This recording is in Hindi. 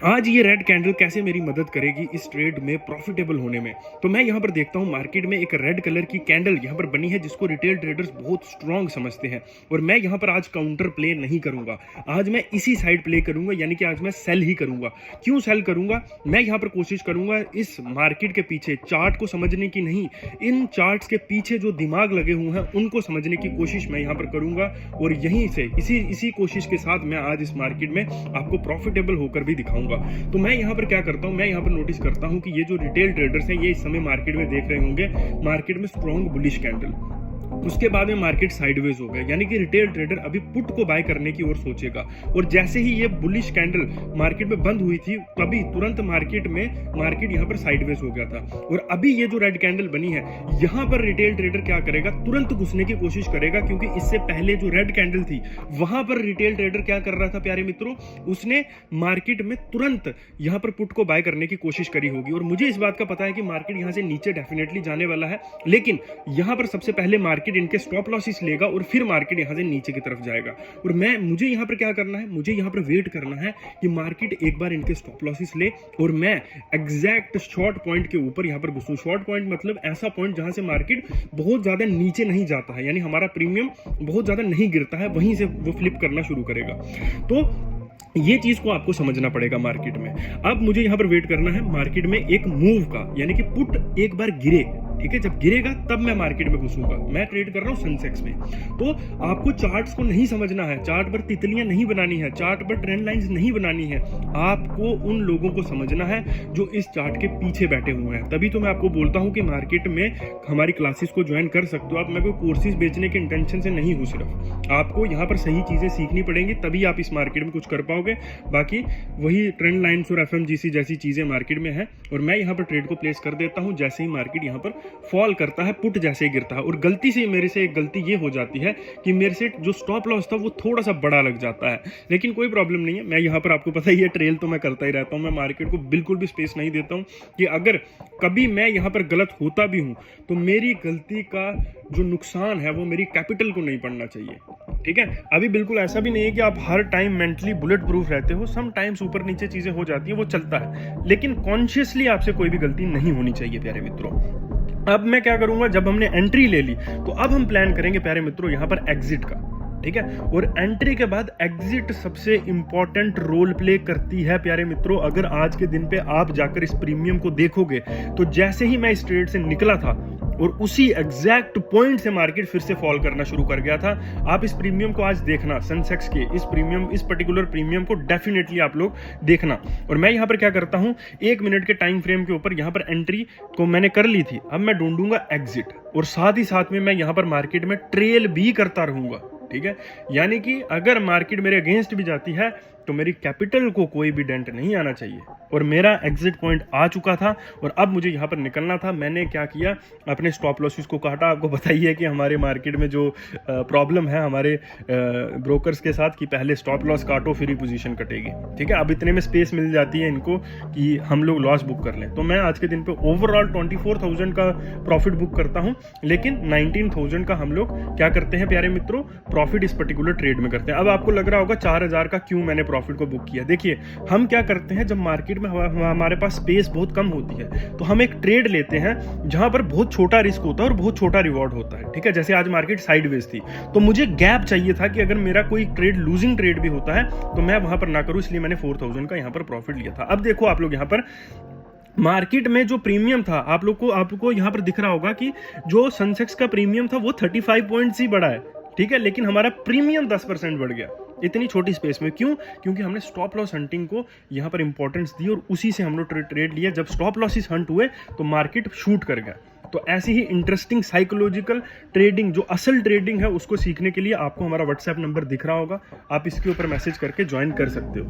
आज ये रेड कैंडल कैसे मेरी मदद करेगी इस ट्रेड में प्रॉफिटेबल होने में। तो मैं यहाँ पर देखता हूँ मार्केट में एक रेड कलर की कैंडल यहाँ पर बनी है जिसको रिटेल ट्रेडर्स बहुत स्ट्रांग समझते हैं और मैं यहाँ पर आज काउंटर प्ले नहीं करूंगा। आज मैं इसी साइड प्ले करूंगा, यानी कि आज मैं सेल ही करूंगा। क्यों सेल करूंगा? मैं यहाँ पर कोशिश करूंगा इस मार्केट के पीछे चार्ट को समझने की नहीं, इन चार्ट्स के पीछे जो दिमाग लगे हुए हैं उनको समझने की कोशिश मैं यहाँ पर करूंगा और यहीं से इसी कोशिश के साथ मैं आज इस मार्केट में आपको प्रॉफिटेबल होकर भी दिखाऊंगा। तो मैं यहाँ पर क्या करता हूँ, मैं यहाँ पर नोटिस करता हूँ कि ये जो रिटेल ट्रेडर्स हैं ये इस समय मार्केट में देख रहे होंगे मार्केट में स्ट्रॉन्ग बुलिश कैंडल, उसके बाद में मार्केट साइडवेज हो गया, यानी कि रिटेल ट्रेडर अभी पुट को बाय करने की ओर सोचेगा। और जैसे ही ये बुलिश कैंडल मार्केट में बंद हुई थी तभी तुरंत मार्केट यहाँ पर साइडवेज हो गया था। और अभी ये जो रेड कैंडल बनी है यहाँ पर रिटेल ट्रेडर क्या करेगा, तुरंत घुसने की कोशिश करेगा, क्योंकि इससे पहले जो रेड कैंडल थी वहां पर रिटेल ट्रेडर क्या कर रहा था प्यारे मित्रों, उसने मार्केट में तुरंत यहाँ पर पुट को बाय करने की कोशिश करी होगी। और मुझे इस बात का पता है कि मार्केट यहाँ से नीचे डेफिनेटली जाने वाला है, लेकिन यहाँ पर सबसे पहले मार्केट इनके स्टॉप लॉसेस लेगा और फिर मार्केट यहां से नीचे की तरफ जाएगा। और मुझे यहां पर क्या करना है, मुझे यहां पर वेट करना है कि मार्केट एक बार इनके स्टॉप लॉसेस ले और मैं एग्जैक्ट शॉर्ट पॉइंट के ऊपर यहां पर घुसूं। शॉर्ट पॉइंट मतलब ऐसा पॉइंट जहां से मार्केट बहुत ज्यादा नीचे नहीं जाता है, यानी हमारा प्रीमियम बहुत ज्यादा नहीं गिरता है, वहीं से वो फ्लिप करना शुरू करेगा। तो ये चीज को आपको समझना पड़ेगा मार्केट में। अब मुझे यहां पर वेट करना है मार्केट में एक मूव का, यानी कि पुट एक बार गिरे, ठीक है, जब गिरेगा तब मैं मार्केट में घुसूंगा। मैं ट्रेड कर रहा हूं सेंसेक्स में। तो आपको चार्ट्स को नहीं समझना है, चार्ट पर तितलियां नहीं बनानी है, चार्ट पर ट्रेंड लाइंस नहीं बनानी है, आपको उन लोगों को समझना है जो इस चार्ट के पीछे बैठे हुए हैं। तभी तो मैं आपको बोलता हूं कि मार्केट में हमारी क्लासेस को ज्वाइन कर सकते हो आप। मैं कोई कोर्सेज बेचने के इंटेंशन से नहीं हूं, सिर्फ आपको यहाँ पर सही चीजें सीखनी पड़ेंगी, तभी आप इस मार्केट में कुछ कर पाओगे। बाकी वही ट्रेंड लाइंस और FMGC जैसी चीजें मार्केट में है और मैं यहाँ पर ट्रेड को प्लेस कर देता हूँ जैसे ही मार्केट यहाँ पर फॉल करता है, पुट जैसे ही गिरता है। और गलती से मेरे से एक गलती ये हो जाती है कि मेरे से जो स्टॉप लॉस था वो थोड़ा सा बड़ा लग जाता है, लेकिन कोई प्रॉब्लम नहीं है। मैं यहाँ पर आपको पता ही है ट्रेल तो मैं करता ही रहता हूँ, मैं मार्केट को बिल्कुल भी स्पेस नहीं देता हूँ कि अगर कभी मैं यहाँ पर गलत होता भी हूँ तो मेरी गलती का जो नुकसान है वो मेरी कैपिटल को नहीं पड़ना चाहिए, ठीक है। अभी बिल्कुल ऐसा भी नहीं है कि आप हर टाइम मेंटली बुलेट प्रूफ रहते हो, सम टाइम्स ऊपर नीचे चीजें हो जाती है, वो चलता है, लेकिन कॉन्शियसली आपसे कोई भी गलती नहीं होनी चाहिए प्यारे मित्रों। अब मैं क्या करूंगा, जब हमने एंट्री ले ली तो अब हम प्लान करेंगे प्यारे मित्रों यहाँ पर एग्जिट का, ठीक है। और एंट्री के बाद एग्जिट सबसे इंपॉर्टेंट रोल प्ले करती है प्यारे मित्रों। अगर आज के दिन पे आप जाकर इस प्रीमियम को देखोगे तो जैसे ही मैं इस ट्रेड से निकला था और उसी एग्जैक्ट पॉइंट से मार्केट फिर से फॉल करना शुरू कर गया था। आप इस प्रीमियम को आज देखना, सेंसेक्स के इस पर्टिकुलर प्रीमियम को डेफिनेटली आप लोग देखना। और मैं यहाँ पर क्या करता हूँ, 1 मिनट के टाइम फ्रेम के ऊपर यहाँ पर एंट्री को मैंने कर ली थी, अब मैं ढूंढूंगा एग्जिट और साथ ही साथ में मैं यहाँ पर मार्केट में ट्रेल भी करता रहूंगा, ठीक है। यानी कि अगर मार्केट मेरे अगेंस्ट भी जाती है तो मेरी कैपिटल को कोई भी डेंट नहीं आना चाहिए। और मेरा एग्जिट पॉइंट आ चुका था और अब मुझे यहाँ पर निकलना था। मैंने क्या किया, अपने स्टॉप लॉसेस को काटा। आपको बताइए कि हमारे मार्केट में जो प्रॉब्लम है हमारे ब्रोकर्स के साथ कि पहले स्टॉप लॉस काटो फिर ही पोजीशन कटेगी, ठीक है। अब इतने में स्पेस मिल जाती है इनको कि हम लोग लॉस बुक कर लें। तो मैं आज के दिन पे ओवरऑल 24,000 का प्रॉफिट बुक करता हूँ, लेकिन 19,000 का हम लोग क्या करते हैं प्यारे मित्रों, प्रॉफिट इस पर्टिकुलर ट्रेड में करते हैं। अब आपको लग रहा होगा 4,000 का क्यों मैंने प्रॉफिट को बुक किया। देखिए, हम क्या करते हैं, जब मार्केट में हमारे पास स्पेस बहुत कम होती है तो हम एक ट्रेड लेते हैं जहां पर बहुत छोटा रिस्क होता है और बहुत छोटा रिवॉर्ड होता है, ठीक है। जैसे आज मार्केट साइडवेज थी तो मुझे गैप चाहिए था कि अगर मेरा कोई ट्रेड लूजिंग ट्रेड भी होता है तो मैं वहां पर ना करूं, इसलिए मैंने 4,000 का यहां पर प्रॉफिट लिया था। अब देखो आप लोग यहाँ पर मार्केट में जो प्रीमियम था, आपको यहाँ पर दिख रहा होगा कि जो सेंसेक्स का प्रीमियम था वो 35 पॉइंट्स ही बढ़ा है, ठीक है, लेकिन हमारा प्रीमियम 10% बढ़ गया इतनी छोटी स्पेस में। क्यों? क्योंकि हमने स्टॉप लॉस हंटिंग को यहाँ पर इंपॉर्टेंस दी और उसी से हम लोग ट्रेड लिया। जब स्टॉप लॉसेस हंट हुए तो मार्केट शूट कर गया। तो ऐसी ही इंटरेस्टिंग साइकोलॉजिकल ट्रेडिंग, जो असल ट्रेडिंग है, उसको सीखने के लिए आपको हमारा व्हाट्सएप नंबर दिख रहा होगा, आप इसके ऊपर मैसेज करके ज्वाइन कर सकते हो।